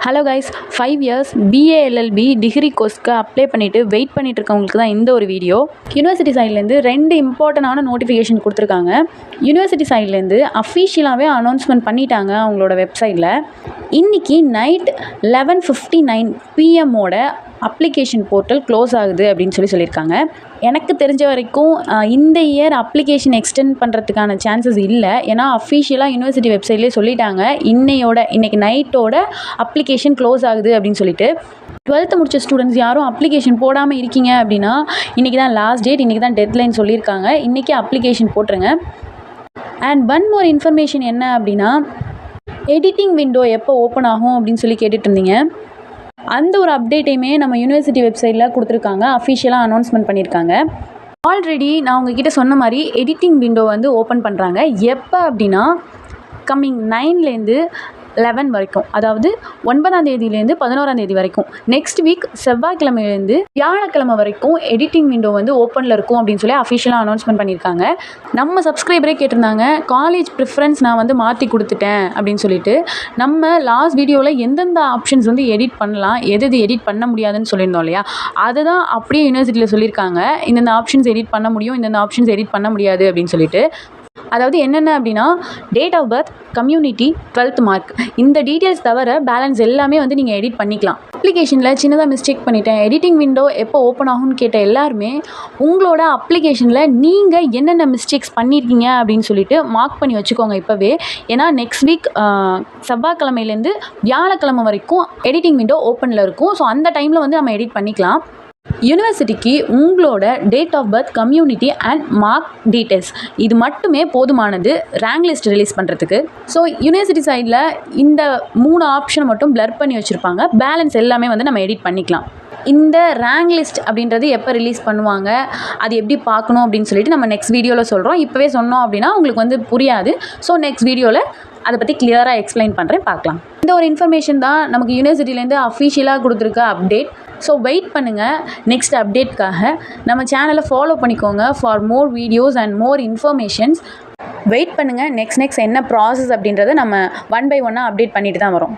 Hello guys, 5 years BA/LLB degree கோர்ஸ்க்கு apply பண்ணிவிட்டு wait பண்ணிட்டு இருக்கவங்களுக்கு தான் இந்த ஒரு வீடியோ. யூனிவர்சிட்டி சைட்லேருந்து 2 இம்பார்ட்டண்டான நோட்டிஃபிகேஷன் கொடுத்துருக்காங்க. யூனிவர்சிட்டி சைட்லேருந்து அஃபீஷியலாகவே அனௌன்ஸ்மெண்ட் பண்ணிட்டாங்க அவங்களோட வெப்சைட்டில். இன்றைக்கி night 11:59 PM application portal close ஆகுது அப்படின்னு சொல்லியிருக்காங்க. எனக்கு தெரிஞ்ச வரைக்கும் இந்த இயர் அப்ளிகேஷன் எக்ஸ்டெண்ட் பண்ணுறதுக்கான சான்சஸ் இல்லை. ஏன்னா அஃபீஷியலாக யூனிவர்சிட்டி வெப்சைட்லேயே சொல்லிட்டாங்க இன்றைக்கி நைட்டோட அப்ளிகேஷன் க்ளோஸ் ஆகுது அப்படின்னு சொல்லிட்டு. 12th முடிச்ச ஸ்டூடெண்ட்ஸ் யாரும் அப்ளிகேஷன் போடாமல் இருக்கீங்க அப்படின்னா இன்றைக்கி தான் லாஸ்ட் டேட், இன்றைக்கி தான் டெட்லைன் சொல்லியிருக்காங்க. இன்றைக்கி அப்ளிகேஷன் போட்டுருங்க. அண்ட் ஒன் மோர் இன்ஃபர்மேஷன் என்ன அப்படின்னா, எடிட்டிங் விண்டோ எப்போ ஓப்பன் ஆகும் அப்படின்னு சொல்லி கேட்டுட்டு இருந்தீங்க. அந்த ஒரு அப்டேட்டையுமே நம்ம யூனிவர்சிட்டி வெப்சைட்டில் கொடுத்துருக்காங்க, அஃபீஷியலாக அனௌன்ஸ்மெண்ட் பண்ணியிருக்காங்க. ஆல்ரெடி நான் உங்ககிட்ட சொன்ன மாதிரி எடிட்டிங் விண்டோ ஓப்பன் பண்ணுறாங்க. எப்போ அப்படின்னா கம்மிங் 9லேருந்து 11 வரைக்கும், அதாவது 9ஆம் தேதியிலேருந்து 11ஆம் தேதி வரைக்கும், நெக்ஸ்ட் வீக் செவ்வாய்க்கிழமையிலேருந்து வியாழக்கிழமை வரைக்கும் எடிட்டிங் விண்டோ ஓப்பனில் இருக்கும் அப்படின்னு சொல்லி அஃபீஷியலாக அனௌன்ஸ்மெண்ட் பண்ணியிருக்காங்க. நம்ம சப்ஸ்கிரைபரே கேட்டிருந்தாங்க, காலேஜ் ப்ரிஃபரன்ஸ் நான் மாற்றி கொடுத்துட்டேன் அப்படின்னு சொல்லிட்டு. நம்ம லாஸ்ட் வீடியோவில் எந்தெந்த ஆப்ஷன்ஸ் எடிட் பண்ணலாம், எது எடிட் பண்ண முடியாதுன்னு சொல்லியிருந்தோம் இல்லையா, அதை தான் அப்படியே யூனிவர்சிட்டியில் சொல்லியிருக்காங்க. இந்தந்த ஆப்ஷன்ஸ் எடிட் பண்ண முடியும், இந்தந்த ஆப்ஷன்ஸ் எடிட் பண்ண முடியாது அப்படின்னு சொல்லிட்டு. அதாவது என்னென்ன அப்படின்னா, date of birth, community, 12th mark, இந்த டீட்டெயில்ஸ் தவிர பேலன்ஸ் எல்லாமே நீங்கள் எடிட் பண்ணிக்கலாம். அப்ளிகேஷனில் சின்னதாக மிஸ்டேக் பண்ணிட்டேன், எடிட்டிங் விண்டோ எப்போ ஓப்பன் ஆகும்னு கேட்ட எல்லாருமே உங்களோட அப்ளிகேஷனில் நீங்கள் என்னென்ன மிஸ்டேக்ஸ் பண்ணியிருக்கீங்க அப்படின்னு சொல்லிட்டு மார்க் பண்ணி வச்சுக்கோங்க இப்போவே. ஏன்னா நெக்ஸ்ட் வீக் செவ்வாய்க்கிழமையிலேருந்து வியாழக்கிழமை வரைக்கும் எடிட்டிங் விண்டோ ஓப்பனில் இருக்கும். ஸோ அந்த டைமில் நம்ம எடிட் பண்ணிக்கலாம். யூனிவர்சிட்டிக்கு உங்களோட date of birth, community and mark details இது மட்டுமே போதுமானது ரேங்க் லிஸ்ட் ரிலீஸ் பண்ணுறதுக்கு. ஸோ யூனிவர்சிட்டி சைடில் இந்த 3 ஆப்ஷனை மட்டும் பிளர் பண்ணி வச்சுருப்பாங்க. பேலன்ஸ் எல்லாமே நம்ம எடிட் பண்ணிக்கலாம். இந்த ரேங்க் லிஸ்ட் அப்படின்றது எப்போ ரிலீஸ் பண்ணுவாங்க, அது எப்படி பார்க்கணும் அப்படின்னு சொல்லிட்டு நம்ம நெக்ஸ்ட் வீடியோவில் சொல்கிறோம். இப்போவே சொன்னோம் அப்படின்னா உங்களுக்கு புரியாது. ஸோ நெக்ஸ்ட் வீடியோவில் அதை பற்றி கிளியராக எக்ஸ்பிளைன் பண்ணுறேன், பார்க்கலாம். இந்த ஒரு இன்ஃபர்மேஷன் தான் நமக்கு யூனிவர்சிட்டிலேருந்து அஃபீஷியலாக கொடுத்துருக்க அப்டேட். ஸோ வெயிட் பண்ணுங்கள் நெக்ஸ்ட் அப்டேட்காக. நம்ம சேனலை ஃபாலோ பண்ணிக்கோங்க for more videos and more informations. Wait பண்ணுங்கள், நெக்ஸ்ட் என்ன ப்ராசஸ் அப்படின்றத நம்ம 1 by 1 அப்டேட் பண்ணிட்டு தான் வரோம்.